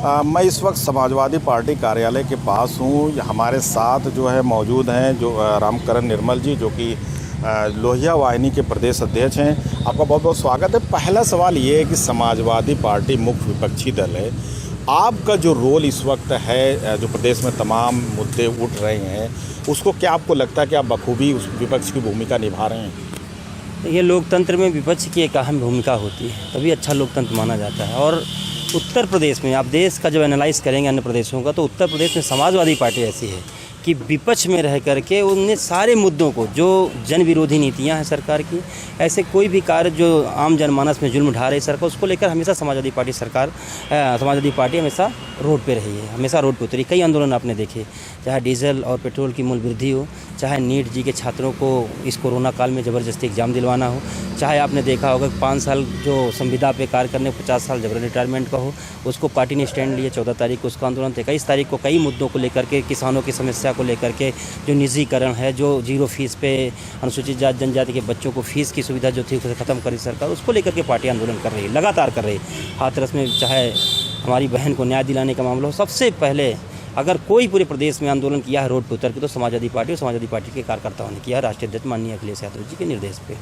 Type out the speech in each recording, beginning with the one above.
मैं इस वक्त समाजवादी पार्टी कार्यालय के पास हूँ। हमारे साथ जो है मौजूद हैं जो रामकरण निर्मल जी, जो कि लोहिया वाहिनी के प्रदेश अध्यक्ष हैं। आपका बहुत बहुत स्वागत है। पहला सवाल ये है कि समाजवादी पार्टी मुख्य विपक्षी दल है, आपका जो रोल इस वक्त है, जो प्रदेश में तमाम मुद्दे उठ रहे हैं, उसको क्या आपको लगता है कि आप बखूबी उस विपक्ष की भूमिका निभा रहे हैं? ये लोकतंत्र में विपक्ष की एक अहम भूमिका होती है, तभी अच्छा लोकतंत्र माना जाता है। और उत्तर प्रदेश में आप देश का जब एनालाइज करेंगे अन्य प्रदेशों का, तो उत्तर प्रदेश में समाजवादी पार्टी ऐसी है कि विपक्ष में रह करके उनने सारे मुद्दों को, जो जन विरोधी नीतियां हैं सरकार की, ऐसे कोई भी कार्य जो आम जनमानस में जुल्म ढा रही सरकार, उसको लेकर हमेशा समाजवादी पार्टी हमेशा रोड पे रही है, हमेशा रोड पे उतरी। कई आंदोलन आपने देखे, चाहे डीजल और पेट्रोल की मूल्य वृद्धि हो, चाहे नीट जी के छात्रों को इस कोरोना काल में ज़बरदस्ती एग्ज़ाम दिलवाना हो, चाहे आपने देखा होगा 5 साल जो संविदा पे कार्य करने 50 साल जबरन रिटायरमेंट का हो, उसको पार्टी ने स्टैंड लिया। 14 तारीख को उसका आंदोलन था। 21 तारीख को कई मुद्दों को लेकर के, किसानों की समस्या को लेकर के, जो निजीकरण है, जो जीरो फीस पे अनुसूचित जाति जनजाति के बच्चों को फीस की सुविधा जो थी उसे ख़त्म करी सरकार, उसको लेकर के पार्टी आंदोलन कर रही है, लगातार कर रही है। हाथरस में चाहे हमारी बहन को न्याय दिलाने का मामला हो, सबसे पहले अगर कोई पूरे प्रदेश में आंदोलन किया है रोड पर उतर के, तो समाजवादी पार्टी और समाजवादी पार्टी के कार्यकर्ताओं ने किया है, राष्ट्रीय अध्यक्ष माननीय अखिलेश यादव जी के निर्देश पे।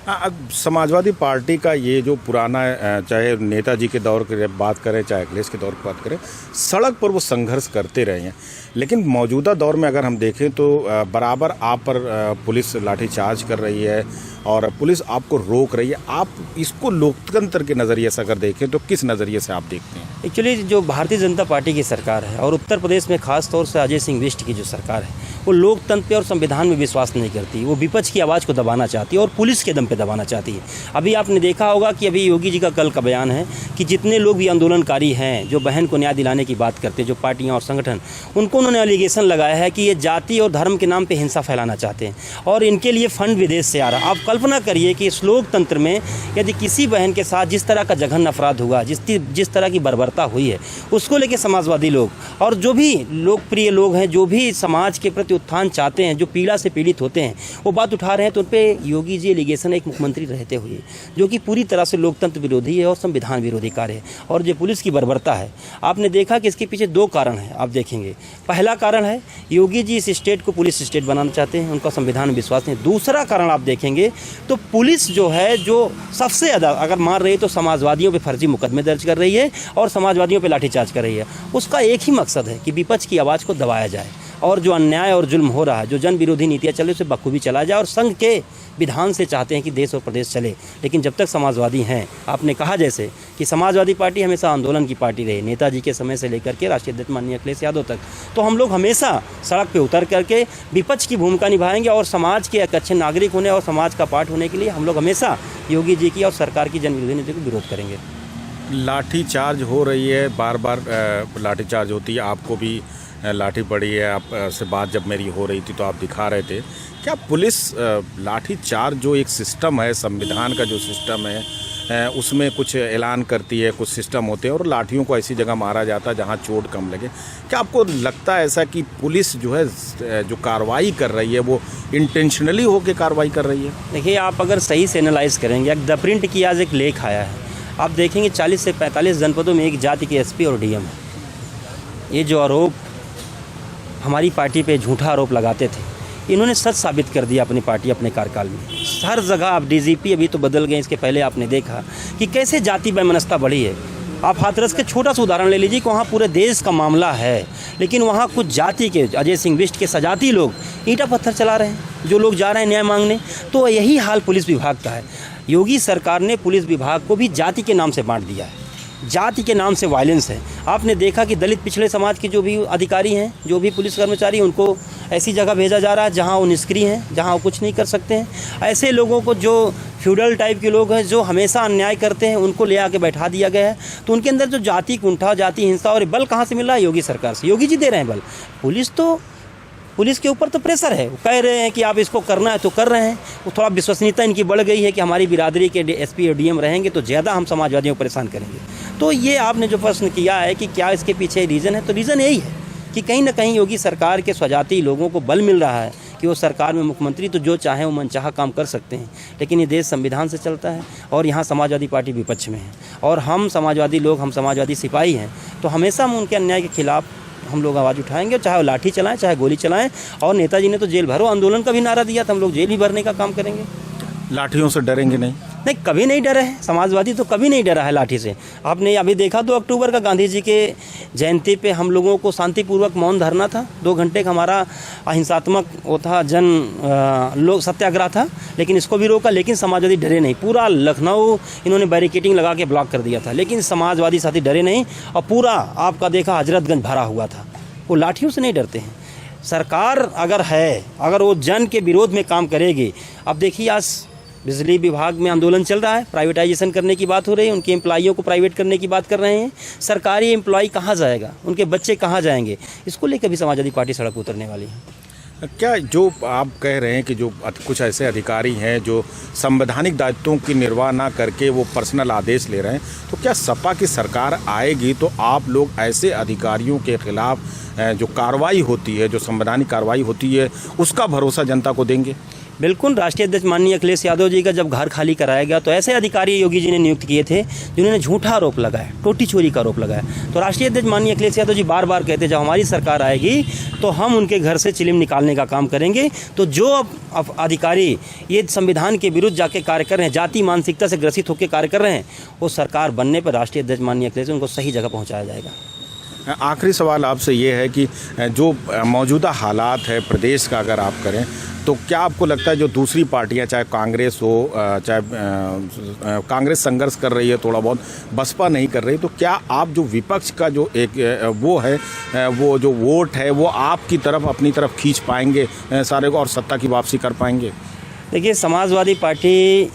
अब समाजवादी पार्टी का ये जो पुराना, चाहे नेताजी के दौर की बात करें, चाहे अखिलेश के दौर की बात करें, सड़क पर वो संघर्ष करते रहे हैं। लेकिन मौजूदा दौर में अगर हम देखें तो बराबर आप पर पुलिस लाठीचार्ज कर रही है और पुलिस आपको रोक रही है। आप इसको लोकतंत्र के नज़रिए से अगर देखें तो किस नज़रिए से आप देखते हैं? एक्चुअली जो भारतीय जनता पार्टी की सरकार है और उत्तर प्रदेश में खास तौर से अजय सिंह बिष्ट की जो सरकार है, वो लोकतंत्र पे और संविधान में विश्वास नहीं करती। वो विपक्ष की आवाज़ को दबाना चाहती है और पुलिस के दम पे दबाना चाहती है। अभी आपने देखा होगा कि अभी योगी जी का कल का बयान है कि जितने लोग भी आंदोलनकारी हैं, जो बहन को न्याय दिलाने की बात करते हैं, जो पार्टियां और संगठन, उनको उन्होंने एलिगेशन लगाया है कि ये जाति और धर्म के नाम पे हिंसा फैलाना चाहते हैं और इनके लिए फंड विदेश से आ रहा है। आप कल्पना करिए कि इस लोकतंत्र में यदि किसी बहन के साथ जिस तरह का जघन्य अपराध हुआ, जिस तरह की बर्बरता हुई है, उसको लेके समाजवादी लोग और जो भी लोकप्रिय लोग हैं, जो भी समाज के प्रति उत्थान चाहते हैं, जो पीड़ा से पीड़ित होते हैं, वो बात उठा रहे हैं। तो उन पर योगी जी एलिगेशन एक मुख्यमंत्री रहते हुए, जो कि पूरी तरह से लोकतंत्र विरोधी है और संविधान विरोधी कार्य है। और जो पुलिस की बर्बरता है, आपने देखा कि इसके पीछे 2 कारण हैं। आप देखेंगे, पहला कारण है योगी जी इस स्टेट को पुलिस स्टेट बनाना चाहते हैं, उनका संविधान में विश्वास नहीं। दूसरा कारण आप देखेंगे तो पुलिस जो है, जो सबसे ज़्यादा अगर मार रही है तो समाजवादियों पे फर्जी मुकदमे दर्ज कर रही है और समाजवादियों पे लाठीचार्ज कर रही है। उसका एक ही मकसद है कि विपक्ष की आवाज़ को दबाया जाए और जो अन्याय और जुल्म हो रहा है, जो जन विरोधी नीतियाँ चले, उसे बखूबी चला जाए। और संघ के विधान से चाहते हैं कि देश और प्रदेश चले। लेकिन जब तक समाजवादी हैं, आपने कहा जैसे कि समाजवादी पार्टी हमेशा आंदोलन की पार्टी रही, नेताजी के समय से लेकर के राष्ट्रीय अध्यक्ष माननीय अखिलेश यादव तक, तो हम लोग हमेशा सड़क पे उतर करके विपक्ष की भूमिका निभाएंगे और समाज के एक अच्छे नागरिक होने और समाज का पार्ट होने के लिए हम लोग हमेशा योगी जी की और सरकार की जन विरोधी नीति को विरोध करेंगे। लाठीचार्ज हो रही है, बार बार लाठीचार्ज होती है, आपको भी लाठी पड़ी है। आप से बात जब मेरी हो रही थी तो आप दिखा रहे थे, क्या पुलिस लाठीचार्ज जो एक सिस्टम है, संविधान का जो सिस्टम है, उसमें कुछ ऐलान करती है, कुछ सिस्टम होते हैं और लाठियों को ऐसी जगह मारा जाता है जहां चोट कम लगे? क्या आपको लगता है ऐसा कि पुलिस जो है, जो कार्रवाई कर रही है, वो इंटेंशनली होकर कार्रवाई कर रही है? देखिए, आप अगर सही से एनालाइज करेंगे, द प्रिंट की आज एक लेख आया है, आप देखेंगे 40 से 45 जनपदों में एक जाति के एसपी और डीएम है। ये जो आरोप हमारी पार्टी पे झूठा आरोप लगाते थे, इन्होंने सच साबित कर दिया अपनी पार्टी अपने कार्यकाल में। हर जगह आप डीजीपी अभी तो बदल गए, इसके पहले आपने देखा कि कैसे जाति वैमनस्यता बढ़ी है। आप हाथरस के छोटा सा उदाहरण ले लीजिए कि वहाँ पूरे देश का मामला है, लेकिन वहाँ कुछ जाति के, अजय सिंह बिष्ट के सजाती लोग ईंटा पत्थर चला रहे हैं, जो लोग जा रहे हैं न्याय मांगने। तो यही हाल पुलिस विभाग का है। योगी सरकार ने पुलिस विभाग को भी जाति के नाम से बांट दिया है, जाति के नाम से वायलेंस है। आपने देखा कि दलित पिछड़े समाज के जो भी अधिकारी हैं, जो भी पुलिस कर्मचारी हैं, उनको ऐसी जगह भेजा जा रहा है जहां वो निष्क्रिय हैं, जहां वो कुछ नहीं कर सकते हैं। ऐसे लोगों को, जो फ्यूडल टाइप के लोग हैं, जो हमेशा अन्याय करते हैं, उनको ले आके बैठा दिया गया है। तो उनके अंदर जो जाति कुंठा, जाति हिंसा और बल कहाँ से मिल रहा है? योगी सरकार से। योगी जी दे रहे हैं बल। पुलिस के ऊपर तो प्रेशर है, वो कह रहे हैं कि आप इसको करना है तो कर रहे हैं। वो थोड़ा विश्वसनीयता इनकी बढ़ गई है कि हमारी बिरादरी के एसपी और डीएम रहेंगे तो ज़्यादा हम समाजवादियों को परेशान करेंगे। तो ये आपने जो प्रश्न किया है कि क्या इसके पीछे रीज़न है, तो रीज़न यही है कि कहीं ना कहीं योगी सरकार के स्वजाती लोगों को बल मिल रहा है कि वो सरकार में मुख्यमंत्री तो जो चाहे वो मनचाहा काम कर सकते हैं, लेकिन ये देश संविधान से चलता है और यहाँ समाजवादी पार्टी विपक्ष में है और हम समाजवादी लोग, हम समाजवादी सिपाही हैं, तो हमेशा हम उनके अन्याय के खिलाफ हम लोग आवाज़ उठाएंगे, चाहे वो लाठी चलाएं चाहे गोली चलाएं। और नेताजी ने तो जेल भरो आंदोलन का भी नारा दिया था, हम लोग जेल भी भरने का काम करेंगे। लाठियों से डरेंगे नहीं? नहीं, कभी नहीं डरे हैं, समाजवादी तो कभी नहीं डरा है लाठी से। आपने अभी देखा 2 अक्टूबर का गांधी जी के जयंती पे हम लोगों को शांतिपूर्वक मौन धरना था, 2 घंटे का हमारा अहिंसात्मक वो था, लोक सत्याग्रह था, लेकिन इसको भी रोका। लेकिन समाजवादी डरे नहीं, पूरा लखनऊ इन्होंने बैरिकेडिंग लगा के ब्लॉक कर दिया था, लेकिन समाजवादी साथी डरे नहीं। और पूरा आपका देखा हजरतगंज भरा हुआ था, वो लाठियों से नहीं डरते हैं। सरकार अगर वो जन के विरोध में काम करेगी, अब देखिए आज बिजली विभाग में आंदोलन चल रहा है, प्राइवेटाइजेशन करने की बात हो रही है, उनके एम्प्लॉइयों को प्राइवेट करने की बात कर रहे हैं। सरकारी एम्प्लॉय कहाँ जाएगा, उनके बच्चे कहाँ जाएंगे, इसको लेकर भी समाजवादी पार्टी सड़क उतरने वाली है। क्या जो आप कह रहे हैं कि जो कुछ ऐसे अधिकारी हैं जो संवैधानिक दायित्वों की निर्वाह ना करके वो पर्सनल आदेश ले रहे हैं, तो क्या सपा की सरकार आएगी तो आप लोग ऐसे अधिकारियों के खिलाफ जो कार्रवाई होती है, जो संवैधानिक कार्रवाई होती है, उसका भरोसा जनता को देंगे? बिल्कुल। राष्ट्रीय अध्यक्ष माननीय अखिलेश यादव जी का जब घर खाली कराया गया तो ऐसे अधिकारी योगी जी ने नियुक्त किए थे जिन्होंने झूठा आरोप लगाया, टोटी चोरी का आरोप लगाया। तो राष्ट्रीय अध्यक्ष माननीय अखिलेश यादव जी बार बार कहते जब हमारी सरकार आएगी तो हम उनके घर से चिलिम निकालने का काम करेंगे। तो जो अब अधिकारी ये संविधान के विरुद्ध जाके कार्य कर रहे हैं, जाति मानसिकता से ग्रसित होकर कार्य कर रहे हैं, वो सरकार बनने पर राष्ट्रीय अध्यक्ष माननीय अखिलेश उनको सही जगह पहुँचाया जाएगा। आखिरी सवाल आपसे ये है कि जो मौजूदा हालात है प्रदेश का अगर आप करें तो क्या आपको लगता है जो दूसरी पार्टियां, चाहे कांग्रेस हो, चाहे कांग्रेस संघर्ष कर रही है थोड़ा बहुत, बसपा नहीं कर रही, तो क्या आप जो विपक्ष का जो एक वो है, वो जो वोट है वो आपकी तरफ, अपनी तरफ खींच पाएंगे सारे को और सत्ता की वापसी कर पाएंगे? देखिए, समाजवादी पार्टी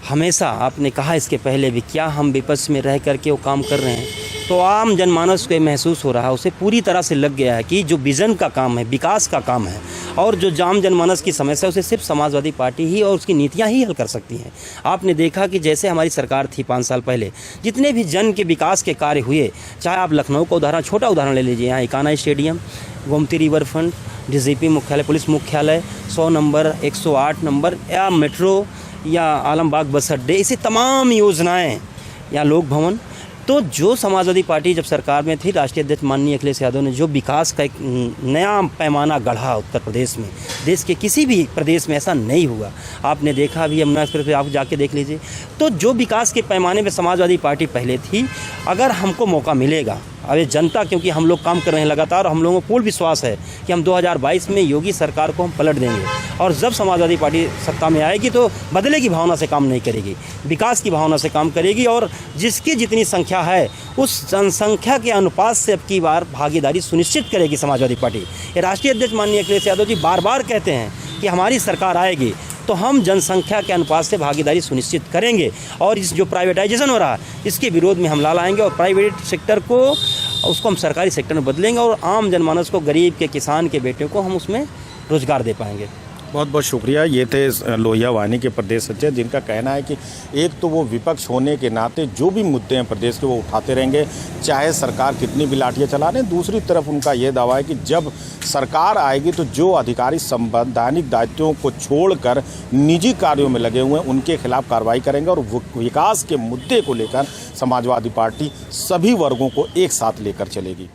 हमेशा, आपने कहा इसके पहले भी, क्या हम विपक्ष में रह करके वो काम कर रहे हैं, तो आम जनमानस को महसूस हो रहा है, उसे पूरी तरह से लग गया है कि जो विजन का काम है, विकास का काम है, और जो आम जनमानस की समस्या उसे सिर्फ समाजवादी पार्टी ही और उसकी नीतियां ही हल कर सकती हैं। आपने देखा कि जैसे हमारी सरकार थी 5 साल पहले, जितने भी जन के विकास के कार्य हुए, चाहे आप लखनऊ का उदाहरण, छोटा उदाहरण ले लीजिए, यहाँ Ekana stadium, Gomti river front, DGP मुख्यालय, पुलिस मुख्यालय, 100 नंबर, 108 नंबर, या मेट्रो, या आलमबाग बस अड्डे, ऐसी तमाम योजनाएं, या लोक भवन। तो जो समाजवादी पार्टी जब सरकार में थी, राष्ट्रीय अध्यक्ष माननीय अखिलेश यादव ने जो विकास का एक नया पैमाना गढ़ा उत्तर प्रदेश में, देश के किसी भी प्रदेश में ऐसा नहीं हुआ। आपने देखा भी, यमुना एक्सप्रेस पे आप जाके देख लीजिए। तो जो विकास के पैमाने में समाजवादी पार्टी पहले थी, अगर हमको मौका मिलेगा, अब ये जनता, क्योंकि हम लोग काम कर रहे हैं लगातार, हम लोगों को पूर्ण विश्वास है कि हम 2022 में योगी सरकार को हम पलट देंगे। और जब समाजवादी पार्टी सत्ता में आएगी तो बदले की भावना से काम नहीं करेगी, विकास की भावना से काम करेगी, और जिसकी जितनी संख्या है उस जनसंख्या के अनुपात से अब की बार भागीदारी सुनिश्चित करेगी समाजवादी पार्टी। ये राष्ट्रीय अध्यक्ष माननीय अखिलेश यादव जी बार बार कहते हैं कि हमारी सरकार आएगी तो हम जनसंख्या के अनुपात से भागीदारी सुनिश्चित करेंगे, और इस जो प्राइवेटाइजेशन हो रहा है इसके विरोध में हम ला लाएंगे, और प्राइवेट सेक्टर को, उसको हम सरकारी सेक्टर में बदलेंगे, और आम जनमानस को, गरीब के, किसान के बेटे को हम उसमें रोजगार दे पाएंगे। बहुत बहुत शुक्रिया। ये थे लोहिया वाहिनी के प्रदेश सचिव, जिनका कहना है कि एक तो वो विपक्ष होने के नाते जो भी मुद्दे हैं प्रदेश के वो उठाते रहेंगे, चाहे सरकार कितनी भी लाठियाँ चला रहे। दूसरी तरफ उनका ये दावा है कि जब सरकार आएगी तो जो अधिकारी संवैधानिक दायित्वों को छोड़कर निजी कार्यों में लगे हुए हैं उनके खिलाफ कार्रवाई करेंगे, और विकास के मुद्दे को लेकर समाजवादी पार्टी सभी वर्गों को एक साथ लेकर चलेगी।